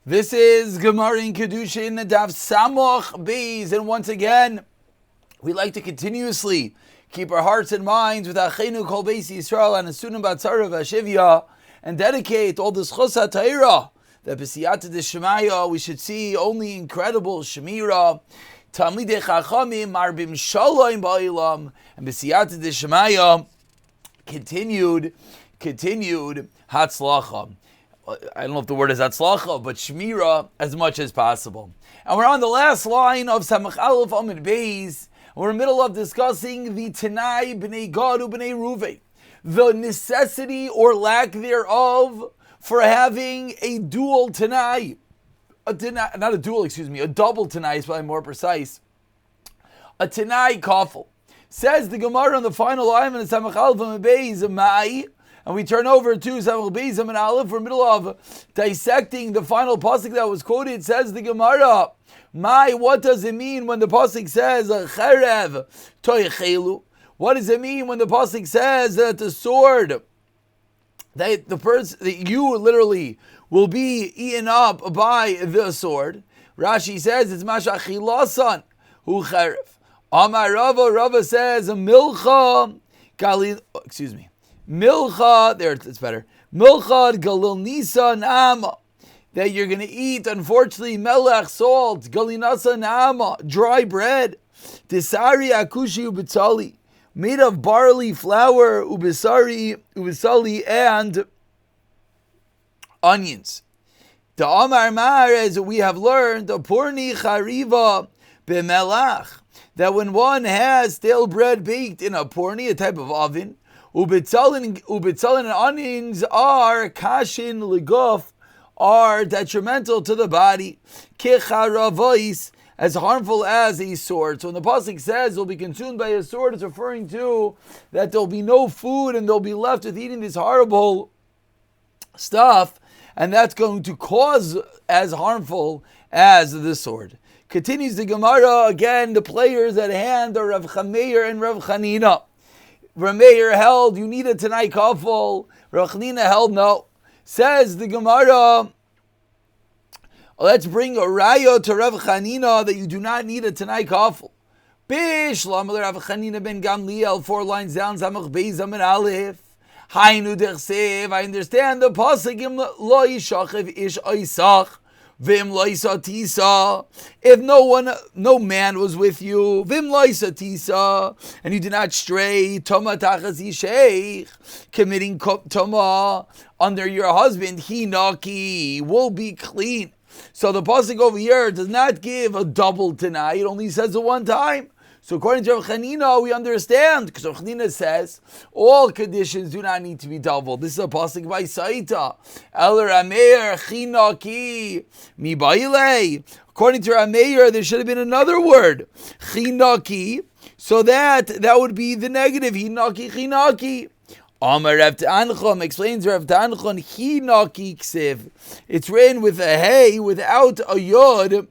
This is Gemara in Kiddushin, Daf Samoch Beis, and once again, we like to continuously keep our hearts and minds with Achenu Kol Beis Yisrael and Asunim Batzara Vashivya, and dedicate all this Chosat Ta'ira, that B'siyata D'Shemaya, we should see only incredible Shemira, Talmidei Chachamim Marbim Shalom Ba'ilam, and B'siyata D'Shemaya, continued Hatzlacha. I don't know if the word is Hatzlacha, but Shmira as much as possible. And we're on the last line of Samach Aleph Amid Beis. We're in the middle of discussing the Tanai B'nei Gad U'B'nei Ruvain, the necessity or lack thereof for having a dual Tanai. A double Tanai is probably more precise. A Tanai Kafel. Says the Gemara on the final line in Samach Aleph Amid Beis, Mai. And we turn over to Samach Beis and Aleph. We're in the middle of dissecting the final pasuk that was quoted. It says the Gemara, what does it mean when the pasuk says Cherev Toychelu? What does it mean when the pasuk says that the sword, that the person, that you literally will be eaten up by the sword? Rashi says it's Mashachilasan Hu Cherev. Amar Rava says Milcha Galil. Milcha, there it's better. Milcha Galil Nisa Nama, that you're going to eat, unfortunately, melech, salt, Galinasa Nama, dry bread, Desari Akushi Ubitali, made of barley flour, ubisali, and onions. The Amar Mar, as we have learned, the Purni Chariva B'melach, that when one has stale bread baked in a Purni, a type of oven, Ubitzalin and onions are kashin liguf, are detrimental to the body. Kecharavais, as harmful as a sword. So when the pasuk says they'll be consumed by a sword, it's referring to that there'll be no food and they'll be left with eating this horrible stuff, and that's going to cause as harmful as the sword. Continues the Gemara again. The players at hand are Rav Chameir and Rav Chanina. Rav Meir held you need a Tanai Kafel. Rav Chanina held no. Says the Gemara, let's bring a raya to Rav Chanina that you do not need a Tanai Kafel. Bishlam Rav Chanina ben Gamliel, 4 lines down, Samach Beis Amid Aleph. Hainu dersev, I understand the pasuk lo yishachev ish oisach. Vim loisa tisa. If no man was with you, vim loisa tisa, and you did not stray, toma tachas yisheich, committing toma under your husband, hinaki will be clean. So the pasuk over here does not give a double tonight; it only says it one time. So according to Rav Chanina, we understand, because Rav Chanina says all conditions do not need to be doubled. This is a pasuk by Saita. El Rameir Chinaki Mibaile. According to Rameir, there should have been another word, Chinaki, so that would be the negative, Hinaki. Amar Rav Ta'anchon explains Rav Ta'anchon, Hinaki Ksiv. It's written with a hey without a yod,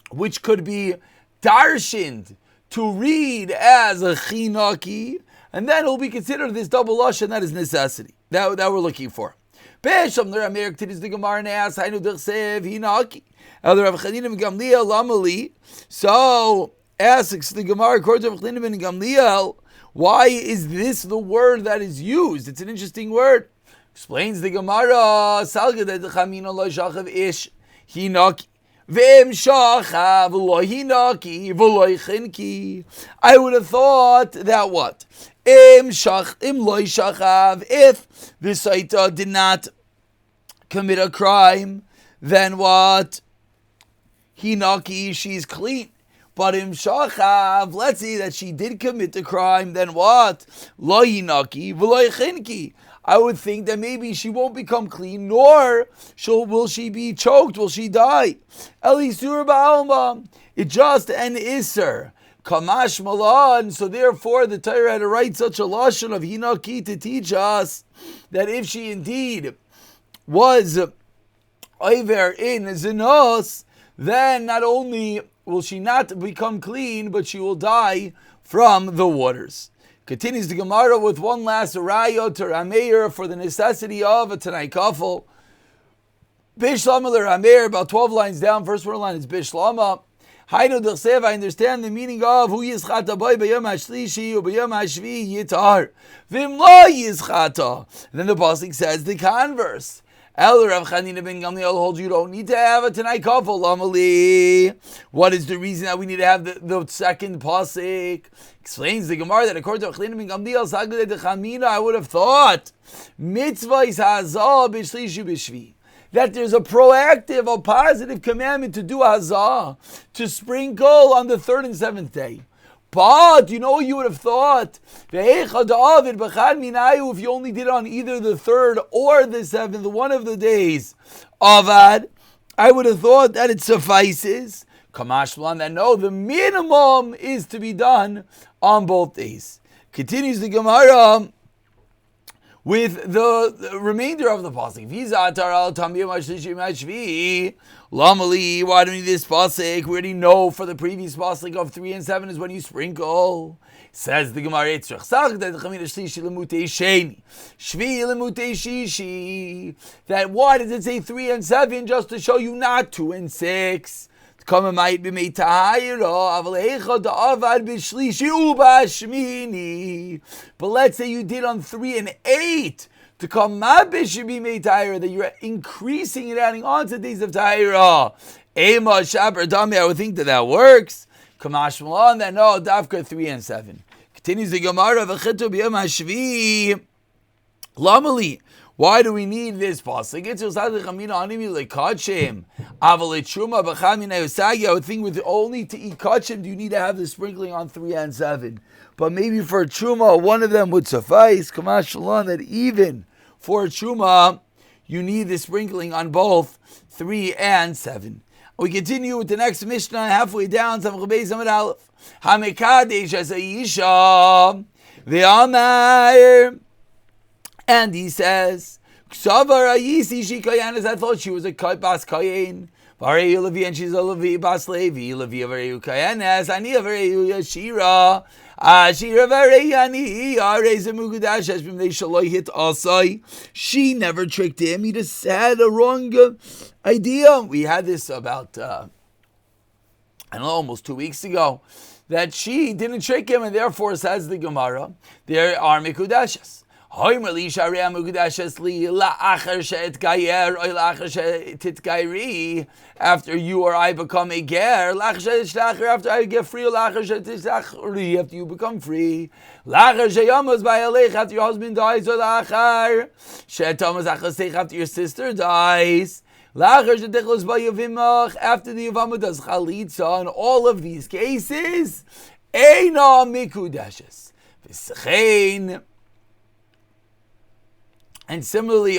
which could be darshined to read as a chinaki, and then it will be considered this double lashon, that is necessity that we're looking for. Besham l'Rameir continues the Gemara and asks, "Hainu dersev hinaki." Other Rav Chanina ben Gamliel lamali. So asks the Gemara, according to Rav Chanina ben Gamliel, why is this the word that is used? It's an interesting word. Explains the Gemara, Salga de chamina lo shachav ish hinaki. I would have thought that what? If the Saita did not commit a crime, then what? Hinaki, she's clean. But im shachav, let's say that she did commit the crime, then what? Lo hinaki v'lo chinki. I would think that maybe she won't become clean, nor will she be choked, will she die. Elisur ba'alma, it's just an iser. Kamash malan, so therefore the Torah had to write such a lashon of hinaki to teach us that if she indeed was over in zinos, then not only will she not become clean, but she will die from the waters. Continues the Gemara with one last raya to Rameir for the necessity of a Tanai Kafel. Bishlama l'Ramir, about 12 lines down, first one line is Bishlama. Hainu d'chsev, I understand the meaning of who yischata boy b'yom hashlishi u b'yom hashvi yitar v'im lo yischata. Then the pasuk says the converse. El Rav Chanina ben Gamliel holds you don't need to have a Tanai Kafel Lamali. What is the reason that we need to have the second pasuk? Explains the Gemara that according to Rav Chanina ben Gamliel, Sagle de Chamina, I would have thought mitzvah is hazah b'shlishi b'shvi. That there's a proactive, a positive commandment to do hazah, to sprinkle on the third and seventh day. But you know what you would have thought? If you only did it on either the third or the seventh, one of the days, Avad, I would have thought that it suffices. Kamashlan, that no, the minimum is to be done on both days. Continues the Gemara with the remainder of the pasuk. Lamali, why do we need this pasuk? We already know for the previous pasuk of 3 and 7 is when you sprinkle. Says the Gemara, that why does it say 3 and 7 just to show you not 2 and 6? But let's say you did on 3 and 8 to come that you're increasing and adding on to days of Tahira. I would think that works. Kamashmalan, that no, Dafka 3 and 7. Continues the Gemara, Lamali. Why do we need this pasuk? I would think with only to eat kachim, do you need to have the sprinkling on 3 and 7? But maybe for a truma, one of them would suffice. Kamashalon, that even for a truma, you need the sprinkling on both 3 and 7. We continue with the next Mishnah, halfway down. Hamekadesh as a Yisha, the and he says, I thought she was a bas kayin. And she's a Levi bas Levi. Levi avareyu kayanes. Ani avareyu yashira. Ashira vareyani. Areza mugudash eshbim they shaloi hit asai. She never tricked him. He just had a wrong idea. We had this about almost 2 weeks ago, that she didn't trick him, and therefore, says the Gemara, there are mikudashes. After you or I become a ger, after I get free, after you become free, after your husband dies, after your sister dies, after the Yavama does chalitza. In all of these cases, eina mikudashes. And similarly,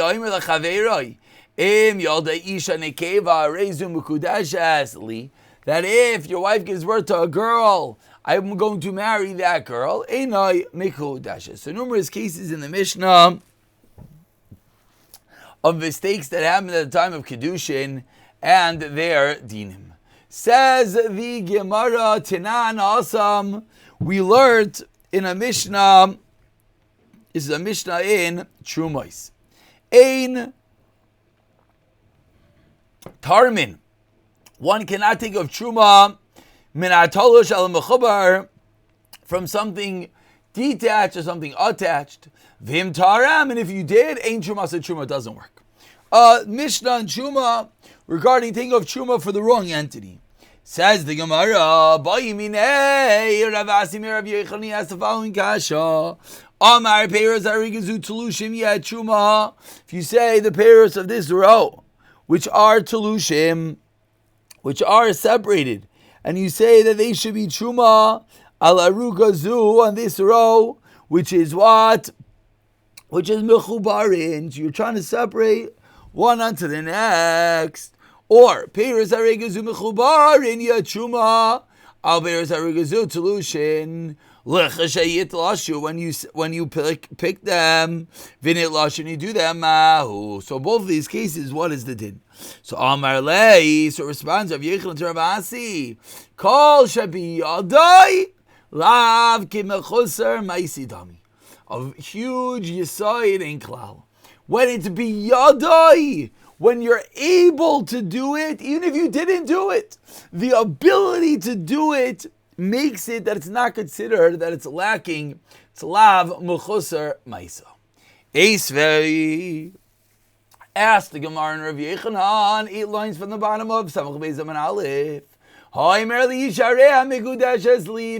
that if your wife gives birth to a girl, I'm going to marry that girl. So numerous cases in the Mishnah of mistakes that happened at the time of Kiddushin and their dinim. Says the Gemara, Tanan Asam, we learned in a Mishnah. This is a Mishnah in Trumos. Ein Tarmin. One cannot think of Truma min atolosh al mechubar, from something detached or something attached. Vim taram, and if you did, ein Truma, so Truma doesn't work. Mishnah and Truma regarding thinking of Truma for the wrong entity. Says the Gemara, Rav Asim Rav Yechoni has the following kasha. Amar peiros arigazu tulushim yet truma. If you say the peiros of this row, which are tulushim, which are separated, and you say that they should be truma al arugazu on this row, which is what? Which is mechubarin. So you're trying to separate one onto the next. Or peiros arigazu mechubarin yet truma al peiros arigazu tulushin. When you pick them, you do them. So both of these cases, what is the din? So Amar Lei, so responds Rav Yechon to Rav Asi, Kol shabi yadai lav kimechusar maisidami. A huge yisoid in klal. When it's be yadai, when you're able to do it, even if you didn't do it, the ability to do it makes it that it's not considered that it's lacking. It's lav muchusar maisa. Eisvei. Ask the Gemara and Rav Yechanan, 8 lines from the bottom of Samach Beis Amen Aleph.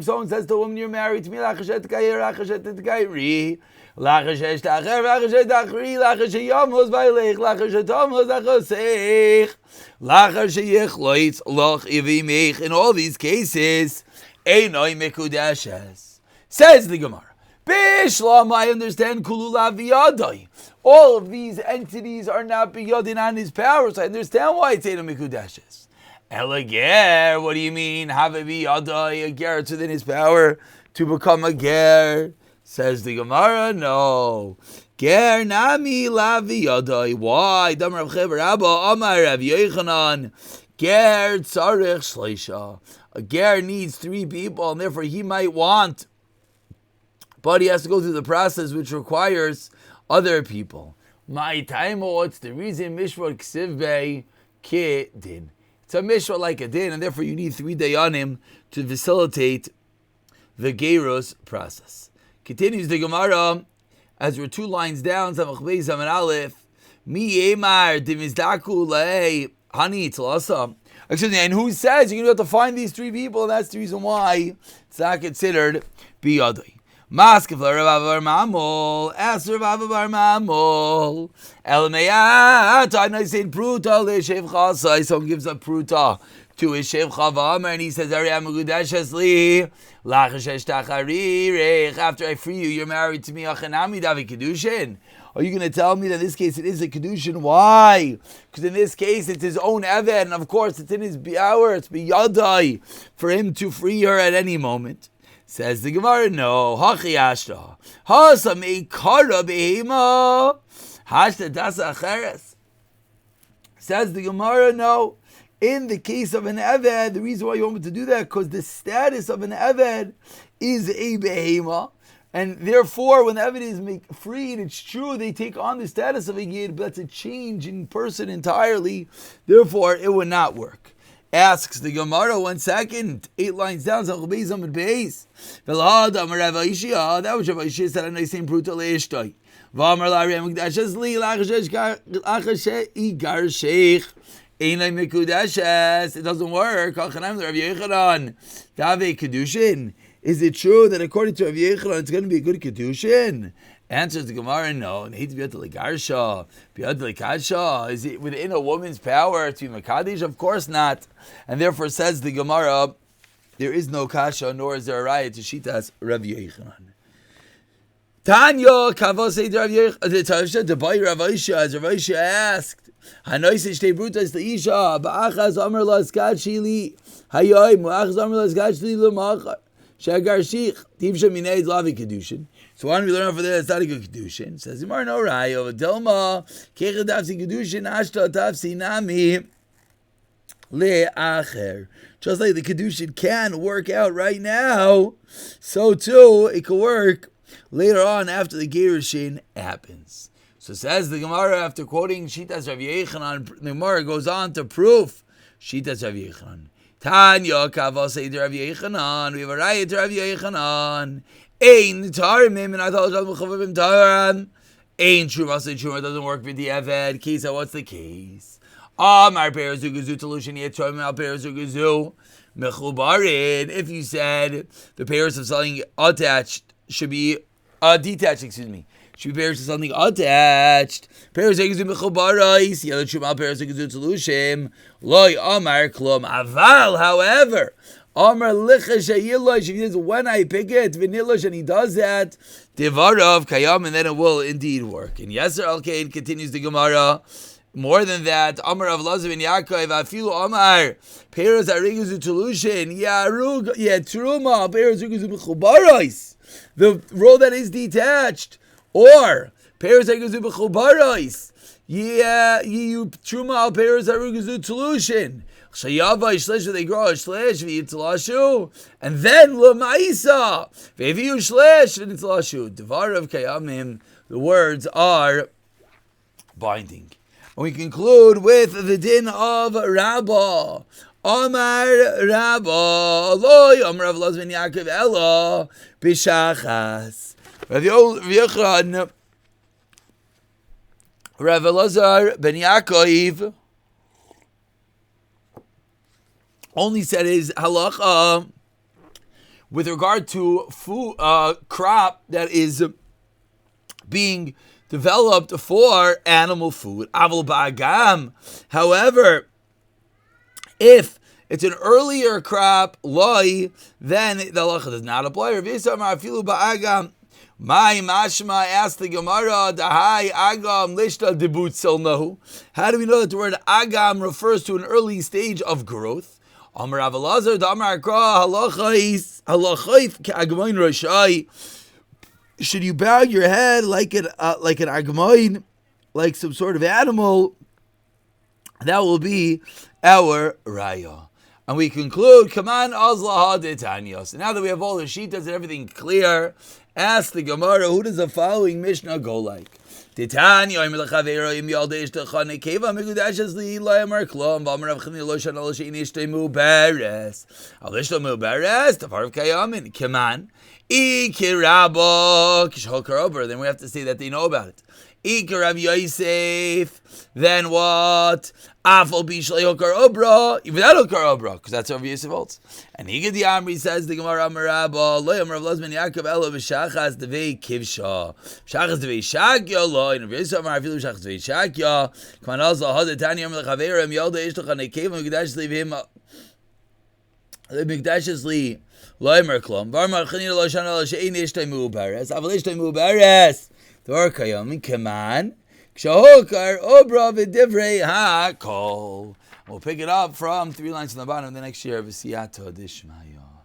Someone says to a woman, you're married to me, lachashet gayer, lachashet gairi, lachashet tacher, lachashet tachri, lachashet yamos bailech, lachashet tomos achosech, lachashet yechloitz loch ivimech. In all these cases, einoi mekudeshes. Says the Gemara. Bishlam, I understand kulula v'yadai. All of these entities are not biyadin on his powers. I understand why it's einoi mekudeshes. Elager, what do you mean? Have a biyadai, a ger, it's within his power to become a ger. Says the Gemara, no. Ger nami la v'yadai. Why? Dam Rav Chever Abba Amar Rav Yechanan. Ger tzarich shleisha. A ger needs 3 people, and therefore he might want, but he has to go through the process which requires other people. My time, what's the reason? Mishvot ksivbei kidin. It's a mishvah like a din, and therefore you need 3 dayanim to facilitate the gerus process. Continues the Gemara, as we're 2 lines down, Samach Beis Amen Aleph, Mi Yemar Dimizdaku Lei Hani Tlasa. Excuse me, and who says you're going to have to find these 3 people, and that's the reason why it's not considered biyadai. Maskef Rav Bar Mamol, ask Rav Bar Mamol, Elmeyat, I know saying Pruta leShev Chasai. Someone gives a Pruta to his Shev Chavamer, and he says, Ariam Gudeshes Li, Lachashesh Tachari, after I free you, you're married to me, Achanami Davi Kiddushin. Are you going to tell me that in this case it is a Kiddushin? Why? Because in this case it's his own Eved, and of course it's in his hour, it's biyadai, for him to free her at any moment. Says the Gemara, no. Hachi ashta. Hasa meikara behema. Hashta dasa acheres. Says the Gemara, no. In the case of an Eved, the reason why you want me to do that, because the status of an Eved is a behema. And therefore, when the Eved is freed, it's true, they take on the status of a Yid, but that's a change in person entirely. Therefore, it would not work. Asks the Gemara, 1 second, 8 lines down, that was Rav Ishia said, I'm not saying Pruta le'ishtoi. V'amar la'ariyam mekudeshes li lachashe igar sheikh. Einay mekudeshes. It doesn't work. Kachanam Rav Yechanan. Dave Kiddushin. Is it true that according to Rav Yechanan, it's going to be a good Kiddushin? Answers the Gemara, no. Is it within a woman's power to be Makadish? Of course not. And therefore says the Gemara, there is no kasha, nor is there a raya to Shitas Rav Yechanan. Tanya, Kavosei Rav Yechanan, the boy Rav Isha, as Rav Isha asked, Hanoisish te brutas leisha, ba'achaz amar la skachili, hayoy, mu'achaz amar la skachili l'machar, shagar shich, tivsha minei lavi Kiddushin. So why don't we learn over there? It's not a good Kiddushin. Says Imar no Rayo Delma Kecha Dafsi Kiddushin Ashta Dafsi Nami Le'acher. Just like the Kiddushin can work out right now, so too it can work later on after the Gerushin happens. So says the Gemara, after quoting Shitas Rav Yechanan, the Gemara goes on to proof Shitas Rav Yechanan. Tanya Kavosei Rav Yechanan. We have a riot to Rav Yechanan. Ein tarimim, and I thought it was chavavim taram. Ein truma, truma doesn't work with the eved. Kisa, what's the case? Amar perezuguzu talushin yetroim al perezuguzu mechubarin. If you said the pairs of something attached should be detached, should be pairs of something attached. Perezuguzu mechubarais yellow truma al perezuguzu talushim loy amar klum aval. However, Amar licha sheyilosh, if he says when I pick it, v'nilosh, and he does that, devarav kayam, and then it will indeed work. And Yeser Al-Kaid continues the Gemara. More than that, Amar of Lazav and Yaakov, afilu Amar, peros arigazu tulushin, yarug yetruma, peros arigazu b'chubaros, the roll that is detached, or peros arigazu b'chubaros, you truma al peros arigazu tulushin. They grow a shlesh v'yitlashu, and then l'maisa v'eviu shlesh v'yitlashu. Devar of kayamim, the words are binding. And we conclude with the din of Rabbah. Omar Rabbah, loy Omar Rav Elazar ben Yaakov elo b'shachas. Rav Yochanan, Rav Elazar ben Yaakov only said his halacha with regard to food, crop that is being developed for animal food. Aval ba'agam. However, if it's an earlier crop, loy, then the halacha does not apply. Rav Yisrael afilu ba'agam. My mashma asked the Gemara, Dahai agam lishta debutzel nahu. How do we know that the word agam refers to an early stage of growth? Amar Rav Elazar, Damar Akra, halachayif k'agmoin roshai. Should you bow your head like an agmoin, like some sort of animal? That will be our raya. And we conclude, Kaman azlaha detanya. So now that we have all the shitas and everything clear, ask the Gemara, who does the following Mishnah go like? Titania, I'm the Chavero, im Yalde Ishtachane, Keva, Megudashas Li, Layamar Klom, Vamar of Chani Loshan, Aloshin Ishtemu Beres, Alishtamu Beres, Tafar of Kayamin, Kaman, Ikirabo, Kishokarober, then we have to say that they know about it. Ikirav Yosef, then what? Afal Bishlay Hokar Obra, even that Hokar Obra, because that's what Yosef holds. And Higad the Amri says, the Gemara Amarabba, Loyam Rav Elazar ben Yaakov Elo B'Shachas Devei Kivsha, Shachas Devei Shakya, Loy, and Yosef Amar Afilu Shachas Devei Shakya, Kman Azla Hod Tanya Amar Lechaveira, Yalda Ishtach Hanekev, Megdash Li V'him, Megdash Li, Loymer Klom, Varmar Chanina Lo Shana Lo Shein Ishtemu Beres, Aval Ishtemu Beres, Dor Kayom, Kaman, Kshahokar Obra V'Divrei HaKol. We'll pick it up from 3 lines on the bottom of the next year of Siyata Dishmaya.